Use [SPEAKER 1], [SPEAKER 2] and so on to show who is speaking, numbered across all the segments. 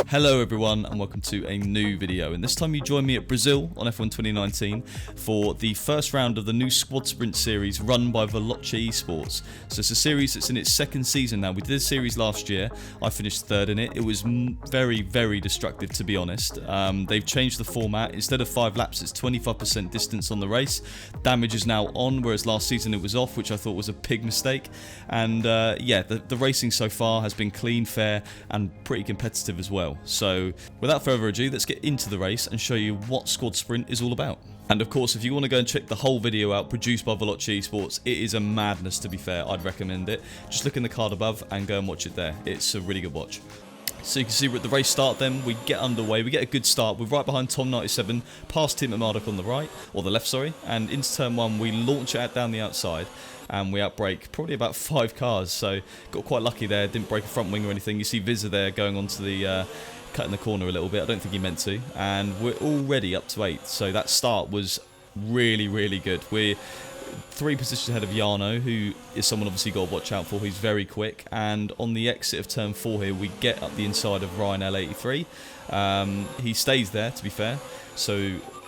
[SPEAKER 1] Hello everyone and welcome to a new video, and this time you join me at Brazil on F1 2019 for the first round of the new Squadsprint series run by Veloce Esports. So it's a series that's in its second season now. We did a series last year, I finished third in it. It was very destructive, to be honest. They've changed the format. Instead of 5 laps, it's 25% distance on the race. Damage is now on, whereas last season it was off, which I thought was a big mistake. And yeah, the racing so far has been clean, fair and pretty competitive as well. So without further ado, let's get into the race and show you what Squadsprint is all about. And of course, if you want to go and check the whole video out produced by Veloce Esports, it is a madness, to be fair. I'd recommend it. Just look in the card above and go and watch it there. It's a really good watch. So you can see we're at the race start then, we get underway, we get a good start, we're right behind Tom 97, past Tim at Marduk on the right, or the left sorry, and into turn 1 we launch it out down the outside and we outbrake probably about 5 cars, so got quite lucky there, didn't break a front wing or anything. You see Vizza there going onto the, cutting the corner a little bit, I don't think he meant to, and we're already up to 8th, so that start was really good. We're 3 positions ahead of Jarno, who is someone obviously got to watch out for. He's very quick, and on the exit of turn 4 here we get up the inside of Ryan L83. He stays there, to be fair, so,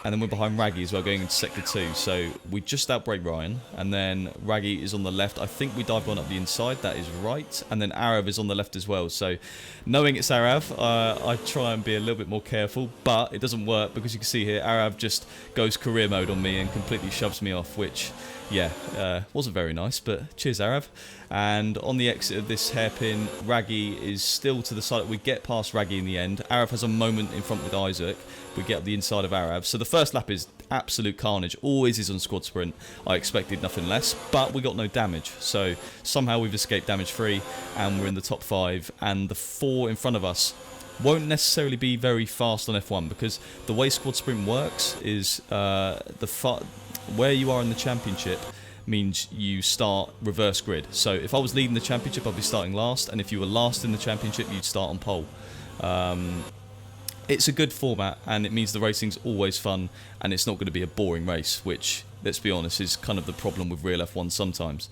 [SPEAKER 1] and then we're behind Raggy as well going into sector 2, so we just outbrake Ryan, and then Raggy is on the left. I think we dive one up the inside, that is right, and then Arav is on the left as well. So knowing it's Arav, I try and be a little bit more careful, but it doesn't work because you can see here Arav just goes career mode on me and completely shoves me off, which yeah, wasn't very nice, but cheers Arav. And on the exit of this hairpin, Raggy is still to the side. We get past Raggy in the end. Arav has a moment in front with Isaac. We get up the inside of Arav. So the first lap is absolute carnage. Always is on Squadsprint. I expected nothing less, but we got no damage. So somehow we've escaped damage free and we're in the top 5. And the 4 in front of us won't necessarily be very fast on F1 because the way Squadsprint works is where you are in the championship means you start reverse grid. So if I was leading the championship, I'd be starting last, and if you were last in the championship, you'd start on pole. It's a good format, and it means the racing's always fun, and it's not going to be a boring race, which, let's be honest, is kind of the problem with real F1 sometimes.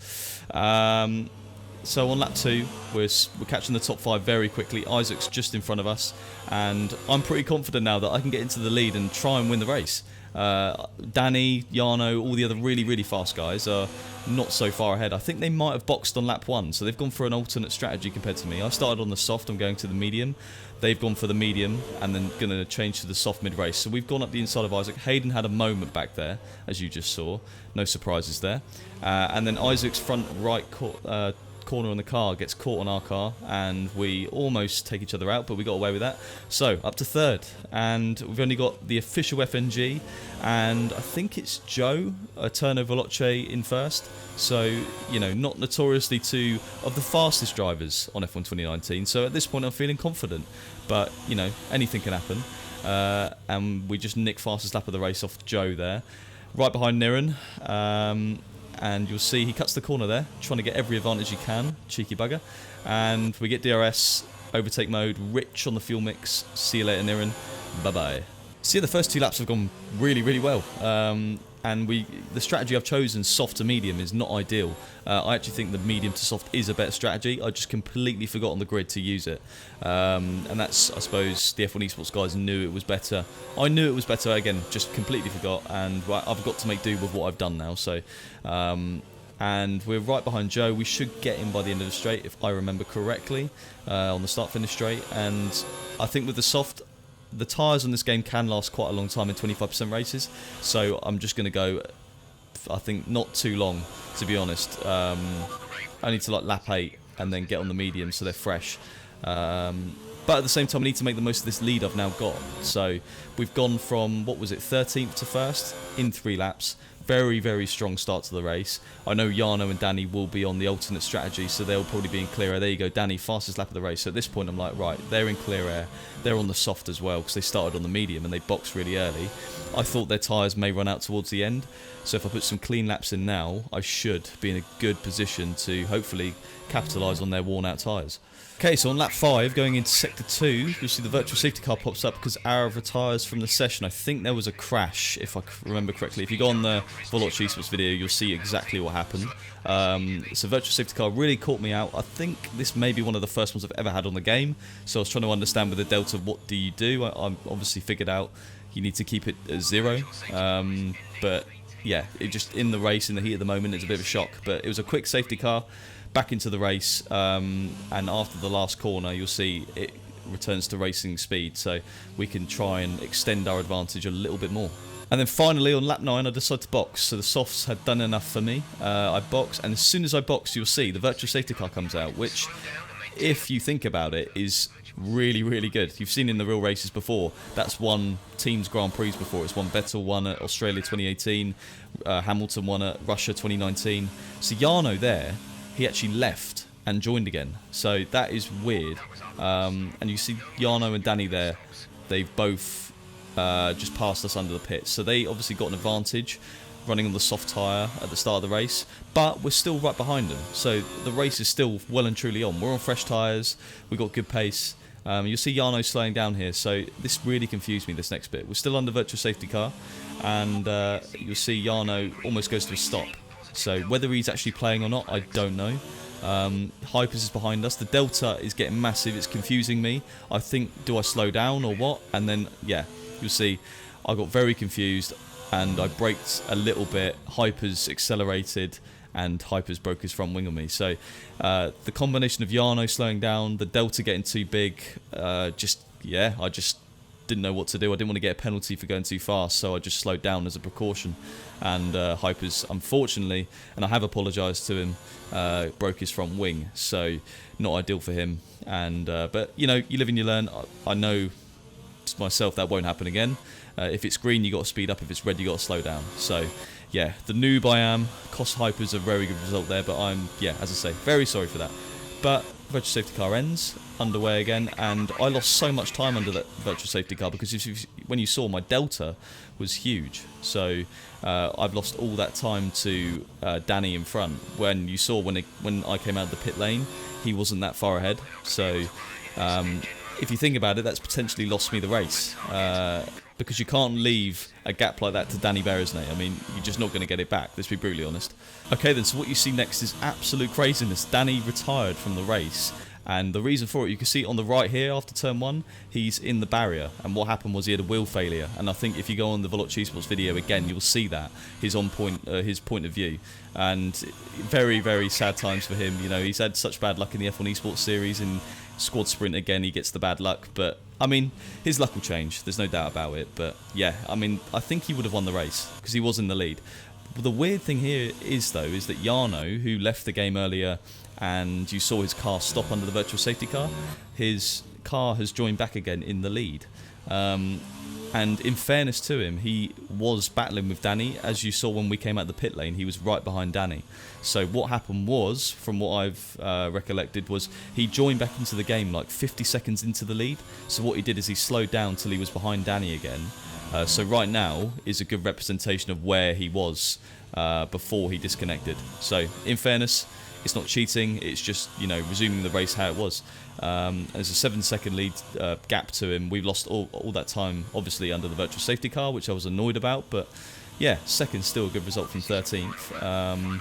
[SPEAKER 1] So on lap 2, we're catching the top 5 very quickly. Isaac's just in front of us, and I'm pretty confident now that I can get into the lead and try and win the race. Danny, Jarno, all the other really fast guys are not so far ahead. I think they might have boxed on lap 1, so they've gone for an alternate strategy compared to me. I started on the soft, I'm going to the medium. They've gone for the medium and then going to change to the soft mid-race. So we've gone up the inside of Isaac. Hayden had a moment back there, as you just saw. No surprises there. And then Isaac's front right corner on the car gets caught on our car, and we almost take each other out, but we got away with that. So up to 3rd, and we've only got the official FNG, and I think it's Joe Turno Veloce in 1st. So, you know, not notoriously 2 of the fastest drivers on F1 2019. So at this point I'm feeling confident, but you know, anything can happen. And we just nick fastest lap of the race off Joe there, right behind Niren. And you'll see he cuts the corner there, trying to get every advantage he can, cheeky bugger. And we get DRS, overtake mode, Rich on the fuel mix. See you later, Niren. Bye-bye. See, the first 2 laps have gone really well. And the strategy I've chosen, soft to medium, is not ideal. I actually think the medium to soft is a better strategy. I just completely forgot on the grid to use it. And that's, I suppose, the F1 Esports guys knew it was better. I knew it was better, again, just completely forgot. And I've got to make do with what I've done now. So, and we're right behind Joe. We should get him by the end of the straight, if I remember correctly, on the start-finish straight. And I think with the soft, the tyres on this game can last quite a long time in 25% races, so I'm just going to go, I think, not too long, to be honest. Only to like lap 8 and then get on the medium so they're fresh. But at the same time, I need to make the most of this lead I've now got. So we've gone from, what was it, 13th to 1st in 3 laps. Very strong start to the race. I know Jarno and Danny will be on the alternate strategy, so they'll probably be in clear air. There you go, Danny, fastest lap of the race. So at this point, I'm like, right, they're in clear air. They're on the soft as well, because they started on the medium and they boxed really early. I thought their tyres may run out towards the end, so if I put some clean laps in now, I should be in a good position to hopefully capitalise on their worn out tyres. Okay, so on lap 5, going into sector 2, you'll see the virtual safety car pops up because Arav retires from the session. I think there was a crash, if I remember correctly. If you go on the Veloci Esports video, you'll see exactly what happened. So virtual safety car really caught me out. I think this may be one of the first ones I've ever had on the game. So I was trying to understand with the Delta, what do you do? I obviously figured out you need to keep it at 0. But yeah, it just in the race, in the heat of the moment, it's a bit of a shock. But it was a quick safety car. Back into the race, and after the last corner you'll see it returns to racing speed, so we can try and extend our advantage a little bit more. And then finally on lap 9 I decided to box, so the softs had done enough for me. I boxed, and as soon as I boxed you'll see the virtual safety car comes out, which if you think about it is really, really good. You've seen in the real races before, that's won teams Grand Prix before. It's won. Vettel won at Australia 2018, Hamilton won at Russia 2019. So Jarno there, he actually left and joined again, so that is weird. And you see Jarno and Danny there, they've both just passed us under the pits, so they obviously got an advantage running on the soft tyre at the start of the race, but we're still right behind them, so the race is still well and truly on. We're on fresh tyres, we've got good pace. You'll see Jarno slowing down here, so this really confused me, this next bit. We're still under virtual safety car, and you'll see Jarno almost goes to a stop. So whether he's actually playing or not, I don't know. Hypers is behind us. The Delta is getting massive. It's confusing me. I think, do I slow down or what? And then, yeah, you'll see I got very confused and I braked a little bit. Hypers accelerated and Hypers broke his front wing on me. So the combination of Jarno slowing down, the Delta getting too big, I just didn't know what to do. I didn't want to get a penalty for going too fast, so I just slowed down as a precaution. And Hypers, unfortunately, and I have apologised to him, broke his front wing, so not ideal for him. And but you know, you live and you learn. I know to myself that won't happen again. If it's green, you got to speed up. If it's red, you got to slow down. So yeah, the noob I am cost Hypers a very good result there, but I'm, yeah, as I say, very sorry for that. But virtual safety car ends, underway again, and I lost so much time under that virtual safety car because when you saw, my Delta was huge, so I've lost all that time to Danny in front. When you saw when I came out of the pit lane, he wasn't that far ahead, so if you think about it, that's potentially lost me the race, because you can't leave a gap like that to Danny Beresnay. I mean, you're just not going to get it back, let's be brutally honest. Okay then, so what you see next is absolute craziness. Danny retired from the race, and the reason for it, you can see on the right here after turn 1, he's in the barrier, and what happened was he had a wheel failure. And I think if you go on the Veloci Esports video again, you'll see that his point of view, and very, very sad times for him. You know, he's had such bad luck in the F1 Esports series. In Squadsprint again, he gets the bad luck, but I mean, his luck will change, there's no doubt about it. But yeah, I mean, I think he would have won the race because he was in the lead. But the weird thing here is that Jarno, who left the game earlier, and you saw his car stop under the virtual safety car, his car has joined back again in the lead. And in fairness to him, he was battling with Danny. As you saw when we came out the pit lane, he was right behind Danny. So what happened was, from what I've recollected, was he joined back into the game like 50 seconds into the lead. So what he did is he slowed down till he was behind Danny again. So right now is a good representation of where he was before he disconnected. So in fairness, it's not cheating, it's just, you know, resuming the race how it was. There's a 7-second lead gap to him. We've lost all that time, obviously, under the virtual safety car, which I was annoyed about. But yeah, second, still a good result from 13th.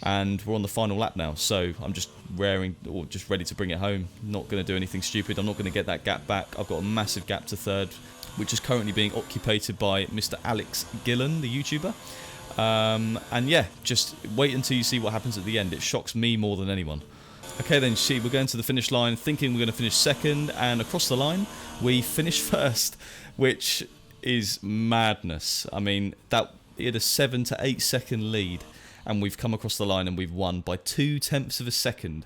[SPEAKER 1] And we're on the final lap now, so I'm just ready to bring it home. Not going to do anything stupid. I'm not going to get that gap back. I've got a massive gap to third, which is currently being occupied by Mr. Alex Gillen, the YouTuber. And yeah, just wait until you see what happens at the end. It shocks me more than anyone. Okay then, see, we're going to the finish line thinking we're going to finish second, and across the line we finish first, which is madness. I mean, he had a 7 to 8 second lead, and we've come across the line and we've won by 0.2 of a second.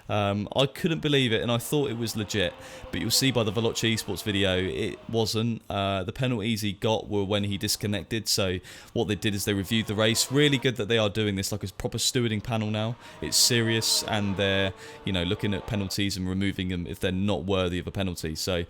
[SPEAKER 1] I couldn't believe it, and I thought it was legit, but you'll see by the Veloci Esports video it wasn't. The penalties he got were when he disconnected, so what they did is they reviewed the race. Really good that they are doing this like a proper stewarding panel now. It's serious, and they're, you know, looking at penalties and removing them if they're not worthy of a penalty. So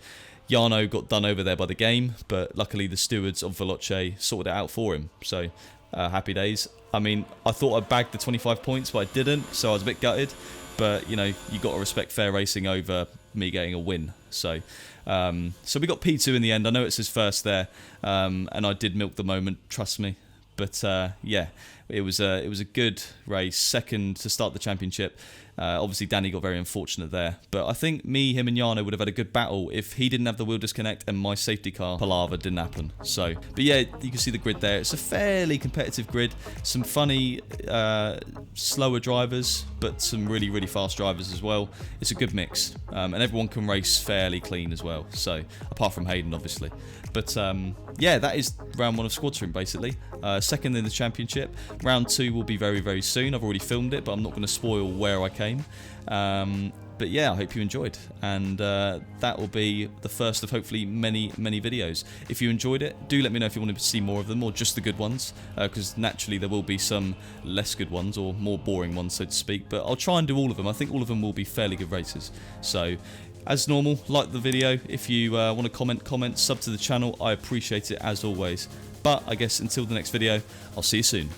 [SPEAKER 1] Jarno got done over there by the game, but luckily the stewards of Veloci sorted it out for him, so happy days. I mean, I thought I bagged the 25 points, but I didn't, so I was a bit gutted. but you know, you got to respect fair racing over me getting a win. So so we got P2 in the end. I know it's his first there, and I did milk the moment, trust me. But yeah, it was a good race, second to start the championship. Obviously, Danny got very unfortunate there. But I think me, him and Jarno would have had a good battle if he didn't have the wheel disconnect and my safety car palaver didn't happen. So, but yeah, you can see the grid there. It's a fairly competitive grid. Some funny, slower drivers, but some really, really fast drivers as well. It's a good mix. And everyone can race fairly clean as well. So, apart from Hayden, obviously. But yeah, that is round 1 of Squadsprint, basically. Second in the championship. Round 2 will be very, very soon. I've already filmed it, but I'm not going to spoil where I came. But yeah, I hope you enjoyed, and that will be the first of hopefully many, many videos. If you enjoyed it, do let me know if you want to see more of them, or just the good ones, because naturally there will be some less good ones, or more boring ones, so to speak, but I'll try and do all of them. I think all of them will be fairly good races. So, as normal, like the video. If you want to comment, sub to the channel. I appreciate it as always. But I guess until the next video, I'll see you soon.